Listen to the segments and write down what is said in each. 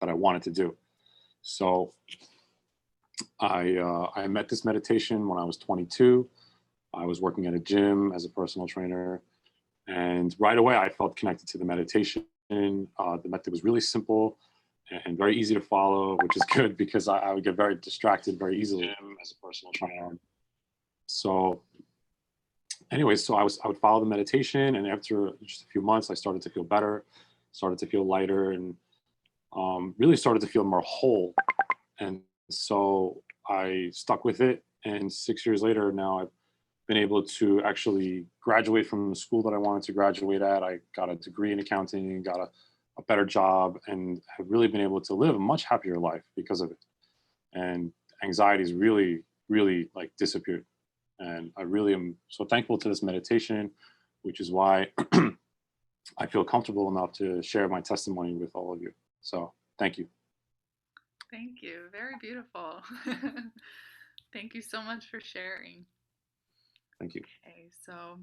that I wanted to do. So I met this meditation when I was 22. I was working at a gym as a personal trainer, and right away I felt connected to the meditation. The method was really simple and very easy to follow, which is good because I would get very distracted very easily as a personal trainer. So, anyways, I would follow the meditation, and after just a few months, I started to feel better, started to feel lighter, and really started to feel more whole. And so I stuck with it. And 6 years later, now I've been able to actually graduate from the school that I wanted to graduate at. I got a degree in accounting, got a better job, and have really been able to live a much happier life because of it. And anxiety's really, really like disappeared. And I really am so thankful to this meditation, which is why I feel comfortable enough to share my testimony with all of you. So thank you. Thank you. Very beautiful. Thank you so much for sharing. Thank you. Okay, so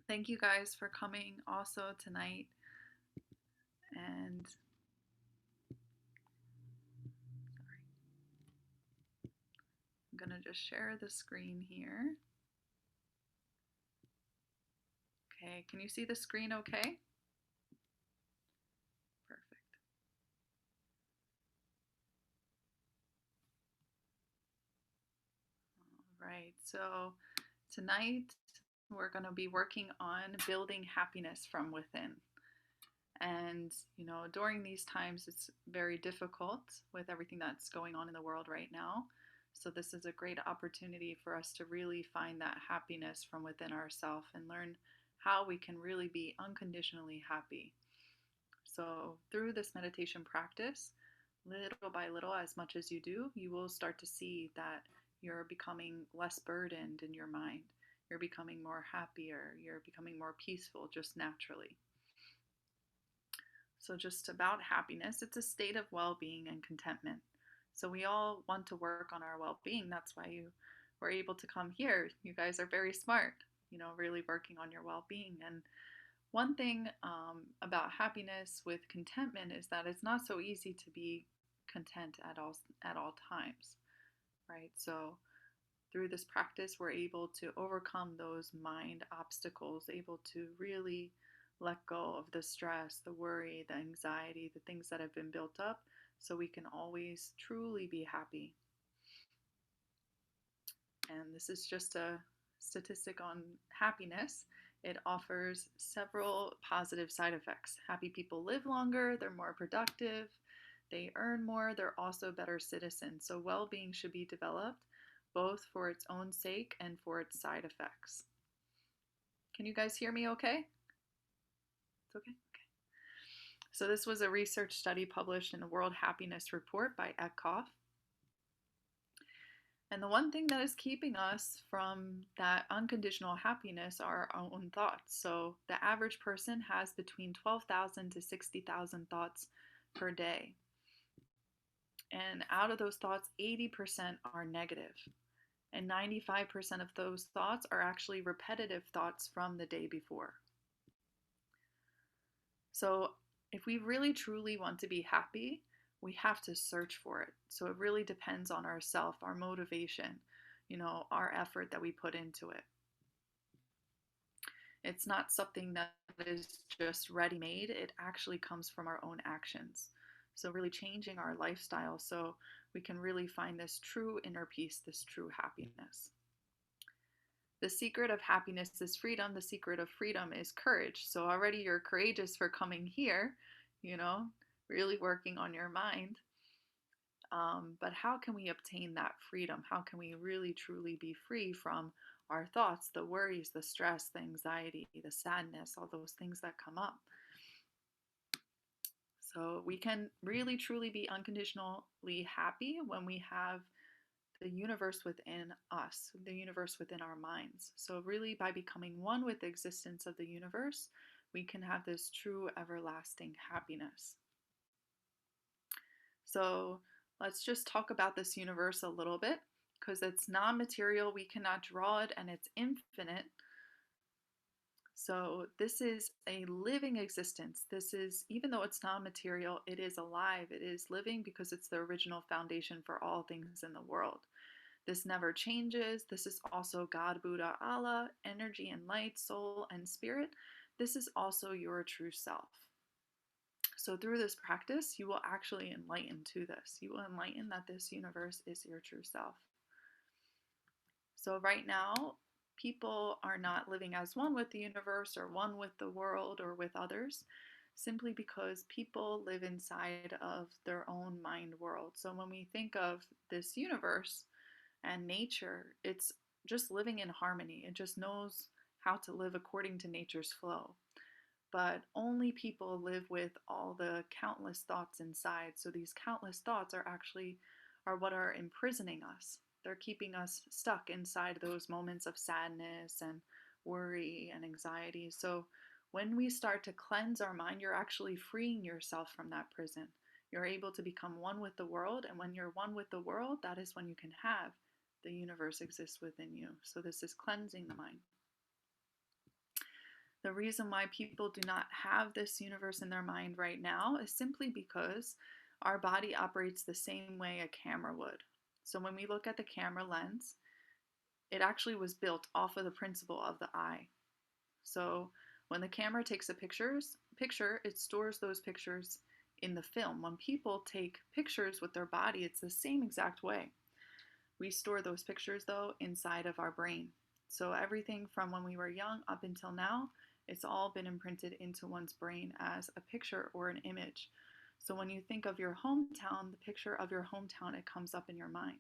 thank you guys for coming also tonight. And sorry, I'm going to just share the screen here. Okay, can you see the screen okay? Perfect. All right, so tonight we're going to be working on building happiness from within. And, during these times, it's very difficult with everything that's going on in the world right now. So, this is a great opportunity for us to really find that happiness from within ourselves and learn how we can really be unconditionally happy. So, through this meditation practice, little by little, as much as you do, you will start to see that you're becoming less burdened in your mind. You're becoming more happier. You're becoming more peaceful just naturally. So, just about happiness, it's a state of well being and contentment. So, we all want to work on our well being. That's why you were able to come here. You guys are very smart, really working on your well being. And one thing about happiness with contentment is that it's not so easy to be content at all times, right? So, through this practice, we're able to overcome those mind obstacles, able to really let go of the stress, the worry, the anxiety, the things that have been built up, so we can always truly be happy. And this is just a statistic on happiness. It offers several positive side effects. Happy people live longer, they're more productive, they earn more, they're also better citizens. So, well being should be developed both for its own sake and for its side effects. Can you guys hear me okay? It's okay? Okay. So, this was a research study published in the World Happiness Report by Etkoff. And the one thing that is keeping us from that unconditional happiness are our own thoughts. So, the average person has between 12,000 to 60,000 thoughts per day. And out of those thoughts, 80% are negative. And 95% of those thoughts are actually repetitive thoughts from the day before. So, if we really truly want to be happy, we have to search for it. So, it really depends on ourself, our motivation, our effort that we put into it. It's not something that is just ready made, it actually comes from our own actions. So, really changing our lifestyle so we can really find this true inner peace, this true happiness. The secret of happiness is freedom. The secret of freedom is courage. So already you're courageous for coming here, you know, really working on your mind. But how can we obtain that freedom? How can we really truly be free from our thoughts, the worries, the stress, the anxiety, the sadness, all those things that come up? So we can really truly be unconditionally happy when we have the universe within us, the universe within our minds. So, really, by becoming one with the existence of the universe, we can have this true everlasting happiness. So, let's just talk about this universe a little bit because it's non material, we cannot draw it, and it's infinite. So this is a living existence. This is, even though it's not material, it is alive. It is living because it's the original foundation for all things in the world. This never changes. This is also God, Buddha, Allah, energy and light, soul and spirit. This is also your true self. So through this practice, you will actually enlighten to this. You will enlighten that this universe is your true self. So right now, people are not living as one with the universe or one with the world or with others, simply because people live inside of their own mind world. So when we think of this universe and nature, it's just living in harmony. It just knows how to live according to nature's flow. But only people live with all the countless thoughts inside. So these countless thoughts are what are imprisoning us. They're keeping us stuck inside those moments of sadness and worry and anxiety. So when we start to cleanse our mind, you're actually freeing yourself from that prison. You're able to become one with the world. And when you're one with the world, that is when you can have the universe exist within you. So this is cleansing the mind. The reason why people do not have this universe in their mind right now is simply because our body operates the same way a camera would. So when we look at the camera lens, it actually was built off of the principle of the eye. So when the camera takes a picture, it stores those pictures in the film. When people take pictures with their body, it's the same exact way. We store those pictures, though, inside of our brain. So everything from when we were young up until now, it's all been imprinted into one's brain as a picture or an image. So when you think of your hometown, the picture of your hometown, it comes up in your mind,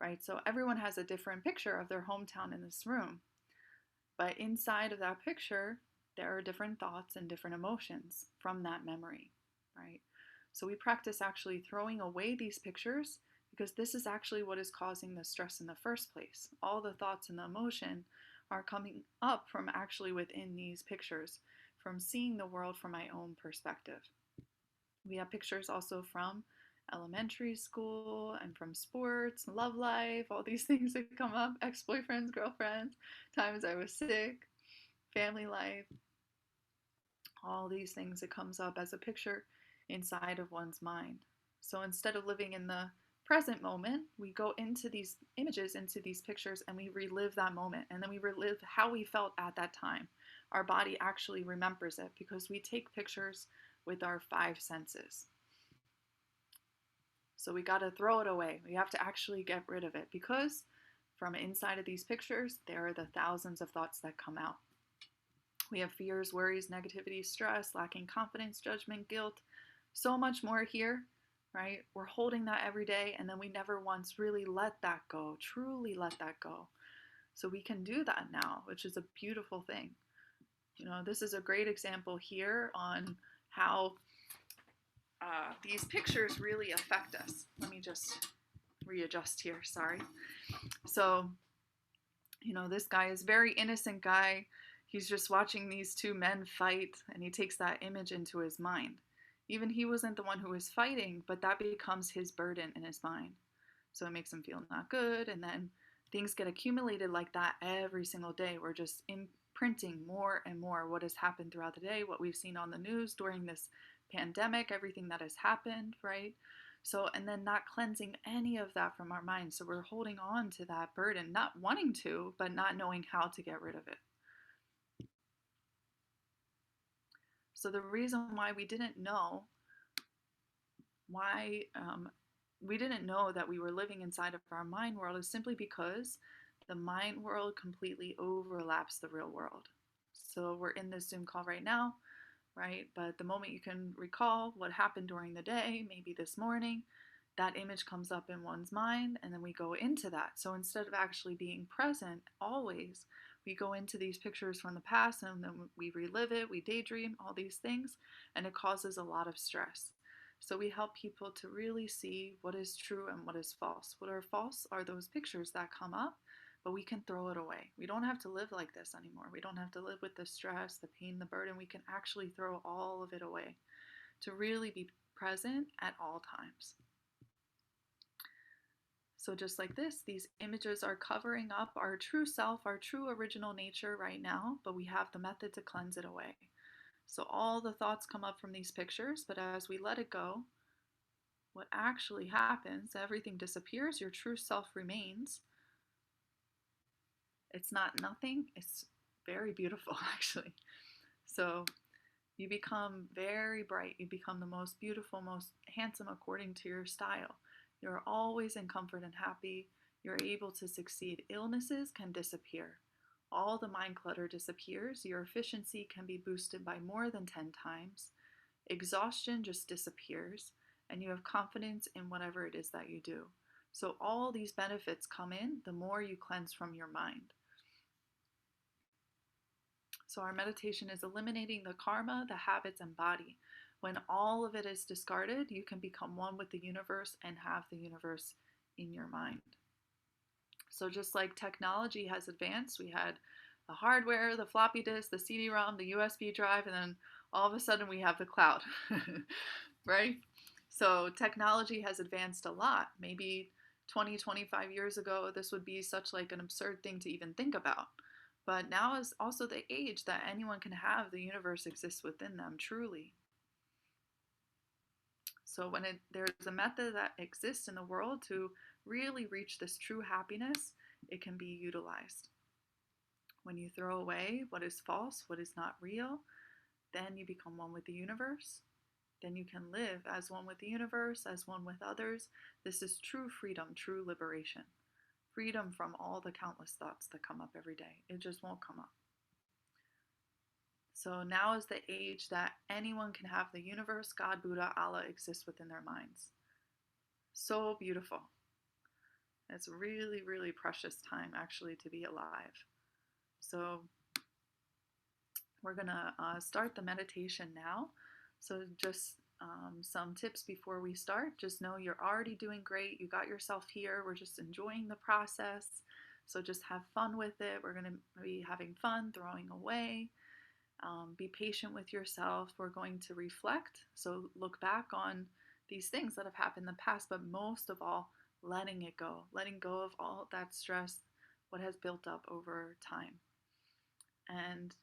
right? So everyone has a different picture of their hometown in this room. But inside of that picture, there are different thoughts and different emotions from that memory, right? So we practice actually throwing away these pictures because this is actually what is causing the stress in the first place. All the thoughts and the emotion are coming up from actually within these pictures, from seeing the world from my own perspective. We have pictures also from elementary school and from sports, love life, all these things that come up, ex-boyfriends, girlfriends, times I was sick, family life, all these things that comes up as a picture inside of one's mind. So instead of living in the present moment, we go into these images, into these pictures, and we relive that moment. And then we relive how we felt at that time. Our body actually remembers it because we take pictures with our five senses. So we got to throw it away. We have to actually get rid of it because from inside of these pictures, there are the thousands of thoughts that come out. We have fears, worries, negativity, stress, lacking confidence, judgment, guilt, so much more here, right? We're holding that every day, and then we never once really let that go, truly let that go. So we can do that now, which is a beautiful thing. You know, this is a great example here on how these pictures really affect us. Let me just readjust here, sorry. So, you know, this guy is a very innocent guy. He's just watching these two men fight, and he takes that image into his mind. Even he wasn't the one who was fighting, but that becomes his burden in his mind. So it makes him feel not good, and then things get accumulated like that every single day. We're just imprinting more and more what has happened throughout the day, what we've seen on the news during this pandemic, everything that has happened, right? So, and then not cleansing any of that from our mind. So we're holding on to that burden, not wanting to, but not knowing how to get rid of it. So the reason why we didn't know that we were living inside of our mind world is simply because the mind world completely overlaps the real world. So we're in this Zoom call right now, right? But the moment you can recall what happened during the day, maybe this morning, that image comes up in one's mind, and then we go into that. So instead of actually being present always, we go into these pictures from the past, and then we relive it, we daydream, all these things, and it causes a lot of stress. So we help people to really see what is true and what is false. What are false are those pictures that come up, but we can throw it away. We don't have to live like this anymore. We don't have to live with the stress, the pain, the burden. We can actually throw all of it away to really be present at all times. So just like this, these images are covering up our true self, our true original nature right now, but we have the method to cleanse it away. So all the thoughts come up from these pictures, but as we let it go, what actually happens, everything disappears, your true self remains. It's not nothing, it's very beautiful actually. So you become very bright, you become the most beautiful, most handsome according to your style. You're always in comfort and happy. You're able to succeed. Illnesses can disappear. All the mind clutter disappears. Your efficiency can be boosted by more than 10 times. Exhaustion just disappears, and you have confidence in whatever it is that you do. So, all these benefits come in the more you cleanse from your mind. So, our meditation is eliminating the karma, the habits, and body. When all of it is discarded, you can become one with the universe and have the universe in your mind. So, just like technology has advanced, we had the hardware, the floppy disk, the CD-ROM, the USB drive, and then all of a sudden we have the cloud, right? So, technology has advanced a lot. Maybe 20, 25 years ago, this would be such like an absurd thing to even think about. But now is also the age that anyone can have the universe exists within them truly. So when there's a method that exists in the world to really reach this true happiness, it can be utilized. When you throw away what is false, what is not real, then you become one with the universe. Then you can live as one with the universe, as one with others. This is true freedom, true liberation. Freedom from all the countless thoughts that come up every day. It just won't come up. So now is the age that anyone can have the universe, God, Buddha, Allah exist within their minds. So beautiful. It's really, really precious time actually to be alive. So we're going to start the meditation now. So just some tips before we start. Just know you're already doing great. You got yourself here. We're just enjoying the process. So just have fun with it. We're going to be having fun, throwing away. Be patient with yourself. We're going to reflect. So look back on these things that have happened in the past, but most of all, letting it go, letting go of all that stress, what has built up over time. And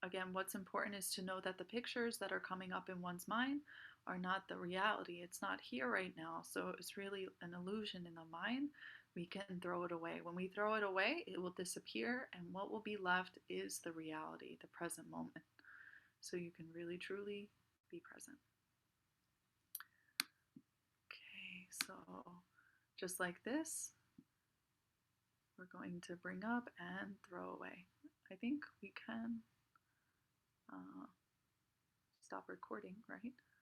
again, what's important is to know that the pictures that are coming up in one's mind are not the reality. It's not here right now. So it's really an illusion in the mind. We can throw it away. When we throw it away, it will disappear, and what will be left is the reality, the present moment. So you can really, truly be present. Okay, so just like this, we're going to bring up and throw away. I think we can stop recording, right?